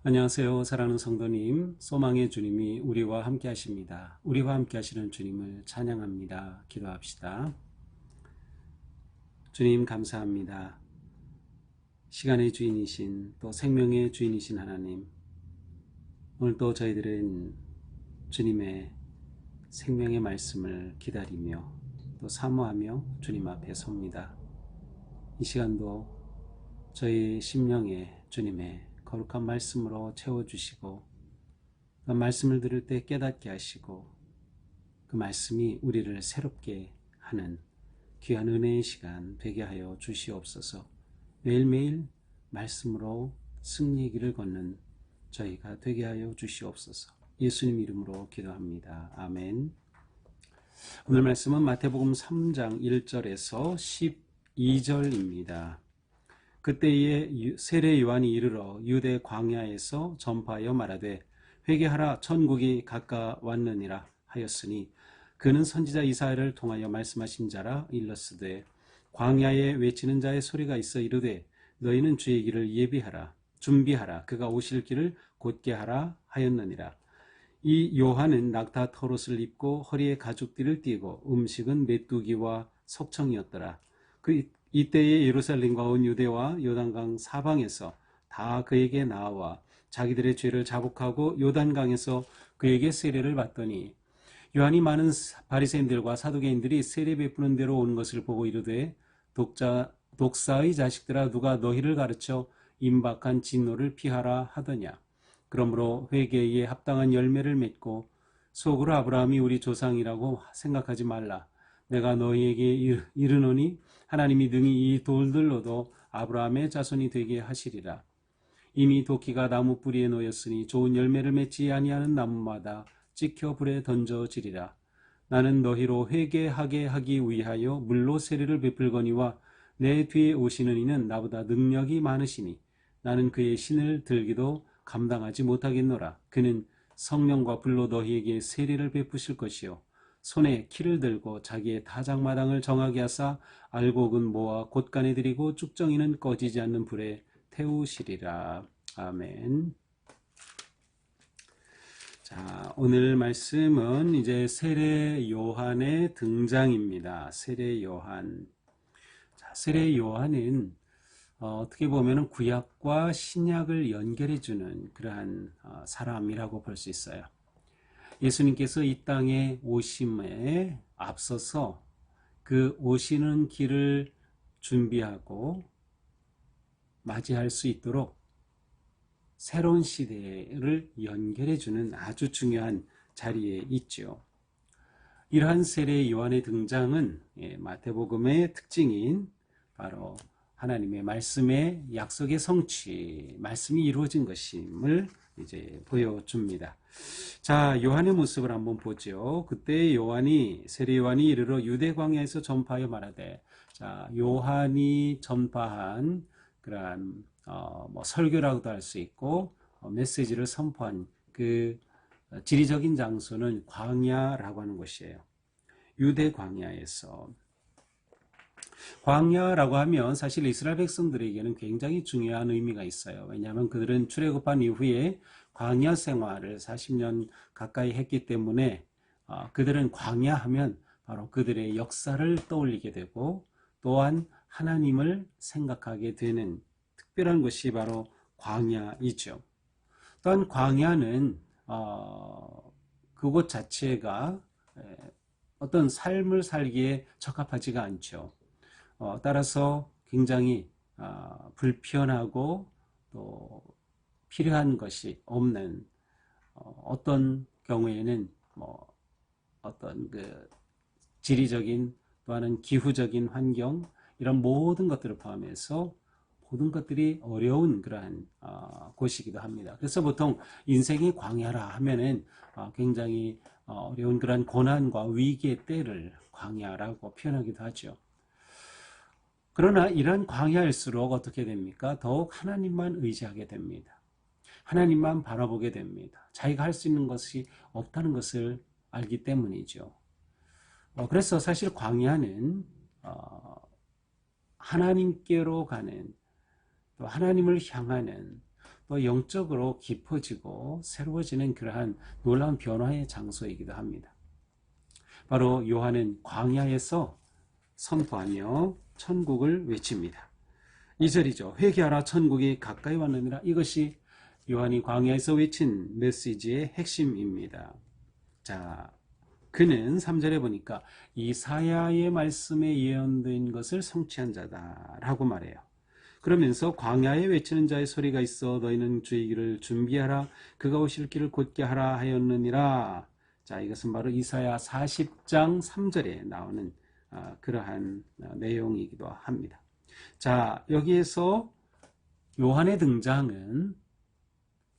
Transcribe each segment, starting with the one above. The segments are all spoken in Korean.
안녕하세요. 사랑하는 성도님, 소망의 주님이 우리와 함께 하십니다. 우리와 함께 하시는 주님을 찬양합니다. 기도합시다. 주님 감사합니다. 시간의 주인이신, 또 생명의 주인이신 하나님, 오늘도 저희들은 주님의 생명의 말씀을 기다리며 또 사모하며 주님 앞에 섭니다. 이 시간도 저희 심령에 주님의 거룩한 말씀으로 채워주시고, 그 말씀을 들을 때 깨닫게 하시고, 그 말씀이 우리를 새롭게 하는 귀한 은혜의 시간 되게 하여 주시옵소서. 매일매일 말씀으로 승리의 길을 걷는 저희가 되게 하여 주시옵소서. 예수님 이름으로 기도합니다. 아멘. 오늘 말씀은 마태복음 3장 1절에서 12절입니다. 그때에 세례 요한이 이르러 유대 광야에서 전파하여 말하되 회개하라, 천국이 가까웠느니라 하였으니 그는 선지자 이사야를 통하여 말씀하신 자라. 일러스되 광야에 외치는 자의 소리가 있어 이르되 너희는 주의 길을 예비하라, 준비하라, 그가 오실 길을 곧게 하라 하였느니라. 이 요한은 낙타 털옷을 입고 허리에 가죽띠를 띠고 음식은 메뚜기와 석청이었더라. 이때에 예루살렘과 온 유대와 요단강 사방에서 다 그에게 나와 자기들의 죄를 자복하고 요단강에서 그에게 세례를 받더니 요한이 많은 바리새인들과 사두개인들이 세례 베푸는 데로 온 것을 보고 이르되 독사의 자식들아, 누가 너희를 가르쳐 임박한 진노를 피하라 하더냐. 그러므로 회개에 합당한 열매를 맺고 속으로 아브라함이 우리 조상이라고 생각하지 말라. 내가 너희에게 이르노니 하나님이 능히 이 돌들로도 아브라함의 자손이 되게 하시리라. 이미 도끼가 나무 뿌리에 놓였으니 좋은 열매를 맺지 아니하는 나무마다 찍혀 불에 던져지리라. 나는 너희로 회개하게 하기 위하여 물로 세례를 베풀거니와 내 뒤에 오시는 이는 나보다 능력이 많으시니 나는 그의 신을 들기도 감당하지 못하겠노라. 그는 성령과 불로 너희에게 세례를 베푸실 것이요 손에 키를 들고 자기의 타작마당을 정하게 하사 알곡은 모아 곳간에 들이고 쭉정이는 꺼지지 않는 불에 태우시리라. 아멘. 자, 오늘 말씀은 이제 세례 요한의 등장입니다. 세례 요한. 자, 세례 요한은 어떻게 보면 구약과 신약을 연결해주는 그러한 사람이라고 볼 수 있어요. 예수님께서 이 땅에 오심에 앞서서 그 오시는 길을 준비하고 맞이할 수 있도록 새로운 시대를 연결해주는 아주 중요한 자리에 있죠. 이러한 세례 요한의 등장은 마태복음의 특징인 바로 하나님의 말씀의 약속의 성취, 말씀이 이루어진 것임을 이제 보여줍니다. 자, 요한의 모습을 한번 보죠. 그때 세례 요한이 이르러 유대 광야에서 전파하여 말하되, 자, 요한이 전파한 그러한 설교라고도 할 수 있고 메시지를 선포한 그 지리적인 장소는 광야라고 하는 곳이에요. 유대 광야에서. 광야라고 하면 사실 이스라엘 백성들에게는 굉장히 중요한 의미가 있어요. 왜냐하면 그들은 출애굽한 이후에 광야 생활을 40년 가까이 했기 때문에 그들은 광야 하면 바로 그들의 역사를 떠올리게 되고 또한 하나님을 생각하게 되는 특별한 것이 바로 광야이죠. 또한 광야는 그곳 자체가 어떤 삶을 살기에 적합하지가 않죠. 따라서 굉장히 불편하고 또 필요한 것이 없는 어떤 경우에는 어떤 그 지리적인 또는 기후적인 환경 이런 모든 것들을 포함해서 모든 것들이 어려운 그러한 곳이기도 합니다. 그래서 보통 인생의 광야라 하면은 굉장히 어려운 그러한 고난과 위기의 때를 광야라고 표현하기도 하죠. 그러나 이러한 광야일수록 어떻게 됩니까? 더욱 하나님만 의지하게 됩니다. 하나님만 바라보게 됩니다. 자기가 할 수 있는 것이 없다는 것을 알기 때문이죠. 그래서 사실 광야는 하나님께로 가는, 또 하나님을 향하는, 또 영적으로 깊어지고 새로워지는 그러한 놀라운 변화의 장소이기도 합니다. 바로 요한은 광야에서 선포하며 천국을 외칩니다. 2절이죠. 회개하라, 천국이 가까이 왔느니라. 이것이 요한이 광야에서 외친 메시지의 핵심입니다. 자, 그는 3절에 보니까 이사야의 말씀에 예언된 것을 성취한 자다라고 말해요. 그러면서 광야에 외치는 자의 소리가 있어 너희는 주의 길을 준비하라, 그가 오실 길을 곧게 하라 하였느니라. 자, 이것은 바로 이사야 40장 3절에 나오는 그러한 내용이기도 합니다. 자, 여기에서 요한의 등장은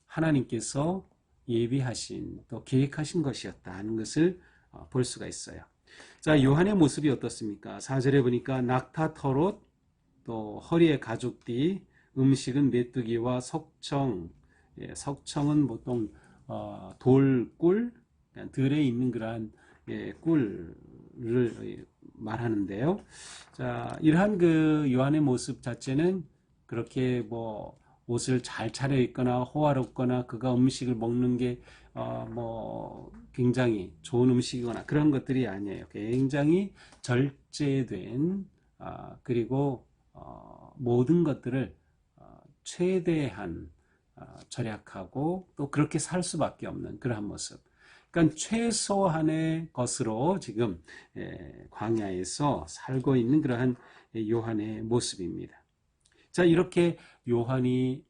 하나님께서 예비하신, 또 계획하신 것이었다 하는 것을 볼 수가 있어요. 자, 요한의 모습이 어떻습니까? 4절에 보니까 낙타 털옷, 또 허리에 가죽띠, 음식은 메뚜기와 석청. 석청은 보통 돌꿀, 들에 있는 그러한 꿀을 말하는데요. 자, 이러한 그 요한의 모습 자체는 그렇게 뭐 옷을 잘 차려입거나 호화롭거나 그가 음식을 먹는 게 굉장히 좋은 음식이거나 그런 것들이 아니에요. 굉장히 절제된, 그리고 모든 것들을 최대한 절약하고 또 그렇게 살 수밖에 없는 그러한 모습. 그러니까 최소한의 것으로 지금 광야에서 살고 있는 그러한 요한의 모습입니다. 자, 이렇게 요한이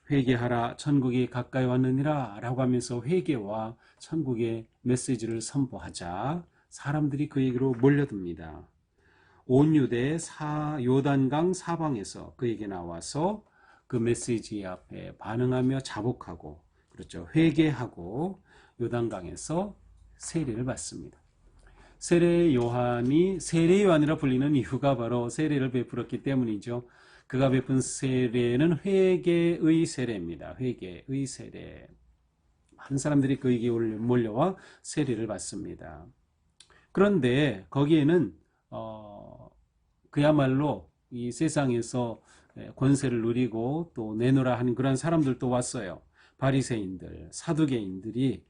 회개하라, 천국이 가까이 왔느니라 라고 하면서 회개와 천국의 메시지를 선포하자 사람들이 그에게로 몰려듭니다. 온 유대 요단강 사방에서 그에게 나와서 그 메시지 앞에 반응하며 자복하고, 그렇죠, 회개하고 요단강에서 세례를 받습니다. 세례 요한이라 불리는 이유가 바로 세례를 베풀었기 때문이죠. 그가 베푼 세례는 회개의 세례입니다. 회개의 세례. 많은 사람들이 그에게 몰려와 세례를 받습니다. 그런데 거기에는 그야말로 이 세상에서 권세를 누리고 또 내노라 하는 그런 사람들도 왔어요. 바리새인들, 사두개인들이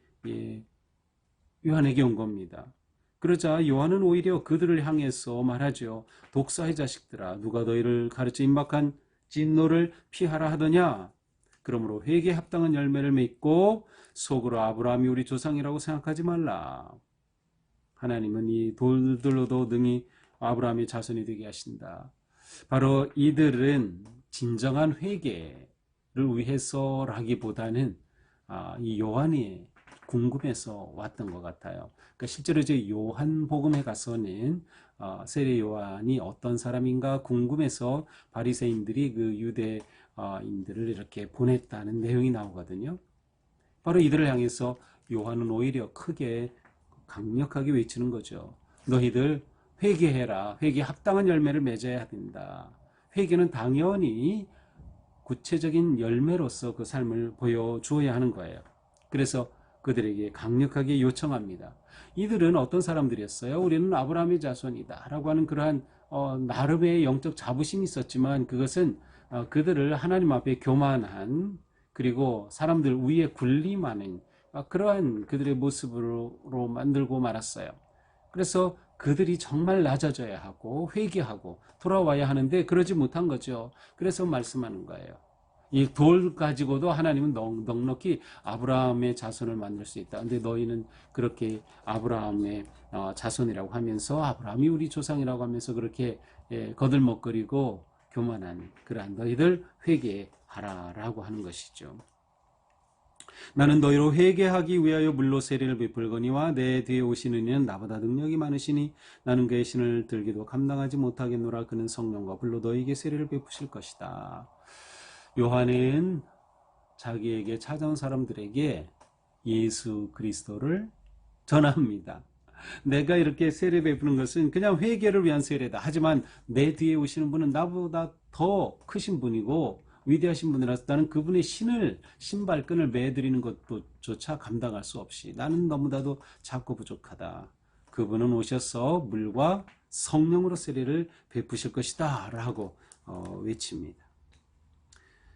요한에게 온 겁니다. 그러자 요한은 오히려 그들을 향해서 말하죠. 독사의 자식들아, 누가 너희를 가르쳐 임박한 진노를 피하라 하더냐? 그러므로 회개에 합당한 열매를 맺고 속으로 아브라함이 우리 조상이라고 생각하지 말라. 하나님은 이 돌들로도 능히 아브라함의 자손이 되게 하신다. 바로 이들은 진정한 회개를 위해서라기보다는 이 요한이 궁금해서 왔던 것 같아요. 그러니까 실제로 이제 요한복음에 가서는 세례 요한이 어떤 사람인가 궁금해서 바리새인들이 그 유대인들을 이렇게 보냈다는 내용이 나오거든요. 바로 이들을 향해서 요한은 오히려 크게 강력하게 외치는 거죠. 너희들 회개해라. 회개에 합당한 열매를 맺어야 된다. 회개는 당연히 구체적인 열매로서 그 삶을 보여주어야 하는 거예요. 그래서 그들에게 강력하게 요청합니다. 이들은 어떤 사람들이었어요? 우리는 아브라함의 자손이다 라고 하는 그러한 나름의 영적 자부심이 있었지만 그것은 그들을 하나님 앞에 교만한, 그리고 사람들 위에 군림하는 그러한 그들의 모습으로 만들고 말았어요. 그래서 그들이 정말 낮아져야 하고 회개하고 돌아와야 하는데 그러지 못한 거죠. 그래서 말씀하는 거예요. 이 돌 가지고도 하나님은 넉넉히 아브라함의 자손을 만들 수 있다. 근데 너희는 그렇게 아브라함의 자손이라고 하면서 아브라함이 우리 조상이라고 하면서 그렇게 거들먹거리고 교만한 그러한 너희들 회개하라라고 하는 것이죠. 나는 너희로 회개하기 위하여 물로 세례를 베풀거니와 내 뒤에 오시는 이는 나보다 능력이 많으시니 나는 그의 신을 들기도 감당하지 못하겠노라. 그는 성령과 불로 너희에게 세례를 베푸실 것이다. 요한은 자기에게 찾아온 사람들에게 예수 그리스도를 전합니다. 내가 이렇게 세례 베푸는 것은 그냥 회개를 위한 세례다. 하지만 내 뒤에 오시는 분은 나보다 더 크신 분이고 위대하신 분이라서 나는 그분의 신발끈을 매드리는 것조차 감당할 수 없이 나는 너무나도 작고 부족하다. 그분은 오셔서 물과 성령으로 세례를 베푸실 것이다 라고 외칩니다.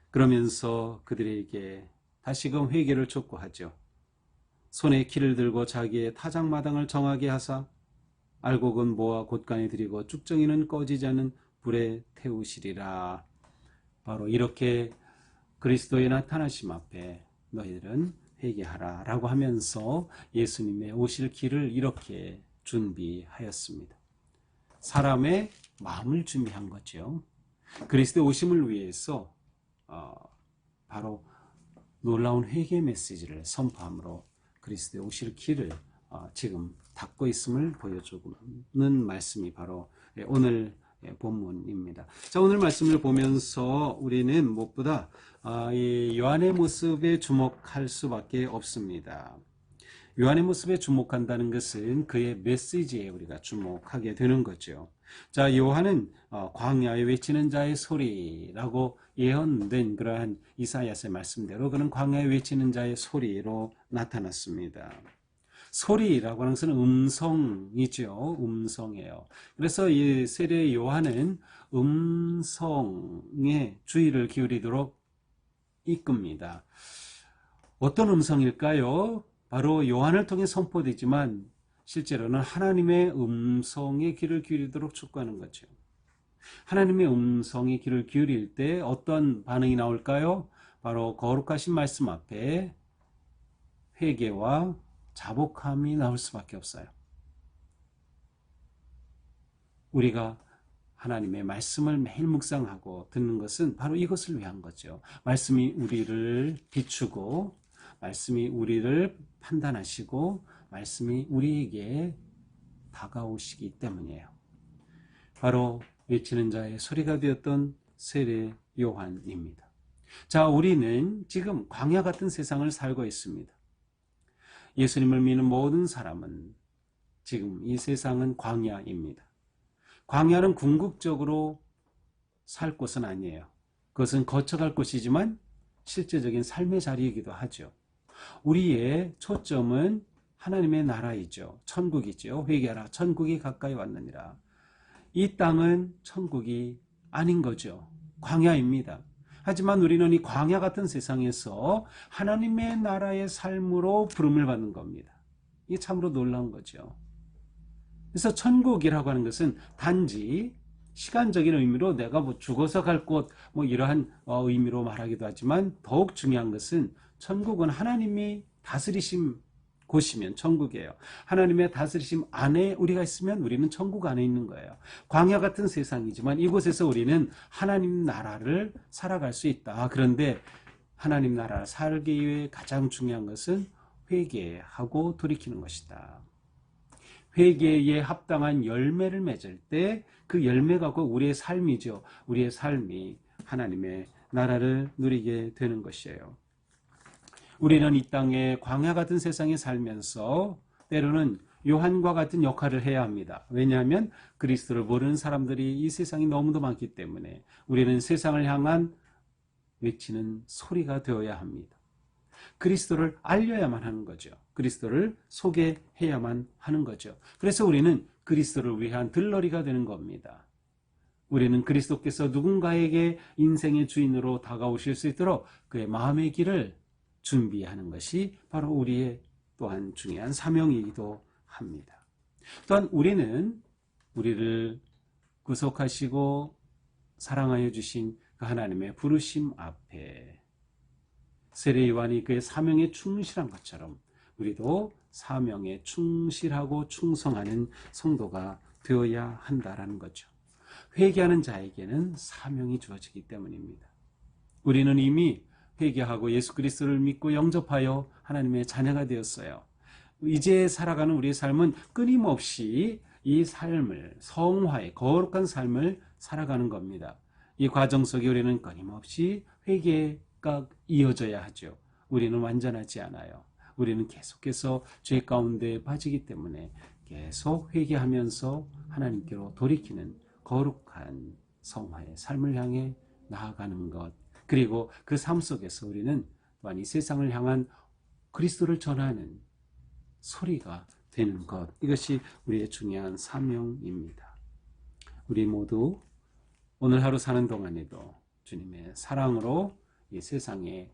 그러면서 그들에게 다시금 회개를 촉구하죠. 손에 키를 들고 자기의 타작마당을 정하게 하사 알곡은 모아 곳간에 들이고 쭉정이는 꺼지지 않는 불에 태우시리라. 바로 이렇게 그리스도의 나타나심 앞에 너희들은 회개하라 라고 하면서 예수님의 오실 길을 이렇게 준비하였습니다. 사람의 마음을 준비한 거죠. 그리스도의 오심을 위해서 바로 놀라운 회개 메시지를 선포함으로 그리스도의 오실 길을 지금 닫고 있음을 보여주는 말씀이 바로 오늘 본문입니다. 자, 오늘 말씀을 보면서 우리는 무엇보다 이 요한의 모습에 주목할 수밖에 없습니다. 요한의 모습에 주목한다는 것은 그의 메시지에 우리가 주목하게 되는 거죠. 자, 요한은 광야에 외치는 자의 소리라고 예언된 그러한 이사야서의 말씀대로 그는 광야에 외치는 자의 소리로 나타났습니다. 소리라고 하는 것은 음성이죠. 음성이에요. 그래서 이 세례 요한은 음성에 주의를 기울이도록 이끕니다. 어떤 음성일까요? 바로 요한을 통해 선포되지만 실제로는 하나님의 음성에 귀를 기울이도록 촉구하는 거죠. 하나님의 음성에 귀를 기울일 때 어떤 반응이 나올까요? 바로 거룩하신 말씀 앞에 회개와 자복함이 나올 수밖에 없어요. 우리가 하나님의 말씀을 매일 묵상하고 듣는 것은 바로 이것을 위한 거죠. 말씀이 우리를 비추고 말씀이 우리를 판단하시고 말씀이 우리에게 다가오시기 때문이에요. 바로 외치는 자의 소리가 되었던 세례 요한입니다. 자, 우리는 지금 광야 같은 세상을 살고 있습니다. 예수님을 믿는 모든 사람은 지금 이 세상은 광야입니다. 광야는 궁극적으로 살 곳은 아니에요. 그것은 거쳐갈 곳이지만 실제적인 삶의 자리이기도 하죠. 우리의 초점은 하나님의 나라이죠. 천국이죠. 회개하라. 천국이 가까이 왔느니라. 이 땅은 천국이 아닌 거죠. 광야입니다. 하지만 우리는 이 광야 같은 세상에서 하나님의 나라의 삶으로 부름을 받는 겁니다. 이게 참으로 놀라운 거죠. 그래서 천국이라고 하는 것은 단지 시간적인 의미로 내가 죽어서 갈 곳 이러한 의미로 말하기도 하지만 더욱 중요한 것은 천국은 하나님이 다스리신 곳이면 천국이에요. 하나님의 다스리심 안에 우리가 있으면 우리는 천국 안에 있는 거예요. 광야 같은 세상이지만 이곳에서 우리는 하나님 나라를 살아갈 수 있다. 그런데 하나님 나라를 살기 위해 가장 중요한 것은 회개하고 돌이키는 것이다. 회개에 합당한 열매를 맺을 때 그 열매가 곧 우리의 삶이죠. 우리의 삶이 하나님의 나라를 누리게 되는 것이에요. 우리는 이 땅에 광야 같은 세상에 살면서 때로는 요한과 같은 역할을 해야 합니다. 왜냐하면 그리스도를 모르는 사람들이 이 세상에 너무도 많기 때문에 우리는 세상을 향한 외치는 소리가 되어야 합니다. 그리스도를 알려야만 하는 거죠. 그리스도를 소개해야만 하는 거죠. 그래서 우리는 그리스도를 위한 들러리가 되는 겁니다. 우리는 그리스도께서 누군가에게 인생의 주인으로 다가오실 수 있도록 그의 마음의 길을 준비하는 것이 바로 우리의 또한 중요한 사명이기도 합니다. 또한 우리는 우리를 구속하시고 사랑하여 주신 그 하나님의 부르심 앞에 세례 요한이 그의 사명에 충실한 것처럼 우리도 사명에 충실하고 충성하는 성도가 되어야 한다라는 거죠. 회개하는 자에게는 사명이 주어지기 때문입니다. 우리는 이미 회개하고 예수 그리스도를 믿고 영접하여 하나님의 자녀가 되었어요. 이제 살아가는 우리의 삶은 끊임없이 이 삶을 성화의 거룩한 삶을 살아가는 겁니다. 이 과정 속에 우리는 끊임없이 회개가 이어져야 하죠. 우리는 완전하지 않아요. 우리는 계속해서 죄 가운데 빠지기 때문에 계속 회개하면서 하나님께로 돌이키는 거룩한 성화의 삶을 향해 나아가는 것, 그리고 그 삶 속에서 우리는 또한 이 세상을 향한 그리스도를 전하는 소리가 되는 것, 이것이 우리의 중요한 사명입니다. 우리 모두 오늘 하루 사는 동안에도 주님의 사랑으로 이 세상에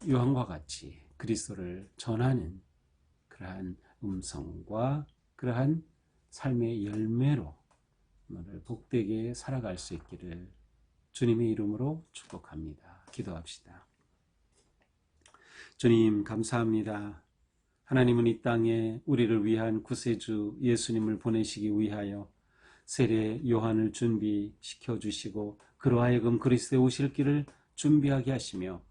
요한과 같이 그리스도를 전하는 그러한 음성과 그러한 삶의 열매로 오늘 복되게 살아갈 수 있기를 주님의 이름으로 축복합니다. 기도합시다. 주님, 감사합니다. 하나님은 이 땅에 우리를 위한 구세주 예수님을 보내시기 위하여 세례 요한을 준비시켜 주시고 그로 하여금 그리스도에 오실 길을 준비하게 하시며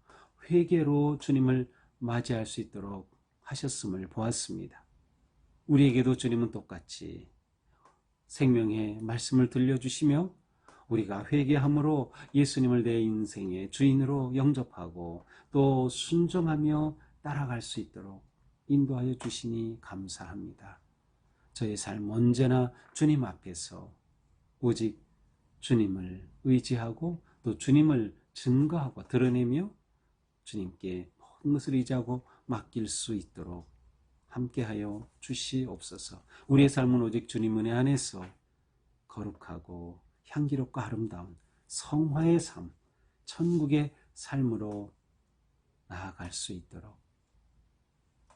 회개로 주님을 맞이할 수 있도록 하셨음을 보았습니다. 우리에게도 주님은 똑같이 생명의 말씀을 들려주시며 우리가 회개함으로 예수님을 내 인생의 주인으로 영접하고 또 순종하며 따라갈 수 있도록 인도하여 주시니 감사합니다. 저의 삶 언제나 주님 앞에서 오직 주님을 의지하고 또 주님을 증거하고 드러내며 주님께 모든 것을 의지하고 맡길 수 있도록 함께하여 주시옵소서. 우리의 삶은 오직 주님 은혜 안에서 거룩하고 향기롭고 아름다운 성화의 삶, 천국의 삶으로 나아갈 수 있도록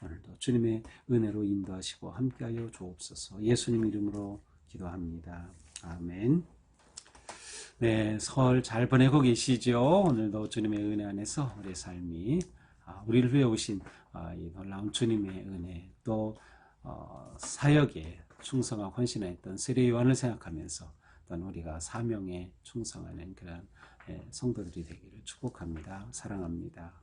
오늘도 주님의 은혜로 인도하시고 함께하여 주옵소서. 예수님 이름으로 기도합니다. 아멘. 네, 설 잘 보내고 계시죠? 오늘도 주님의 은혜 안에서 우리의 삶이 우리를 위해 오신 이 놀라운 주님의 은혜, 또 사역에 충성하고 헌신했던 세례 요한을 생각하면서 또한 우리가 사명에 충성하는 그런 성도들이 되기를 축복합니다. 사랑합니다.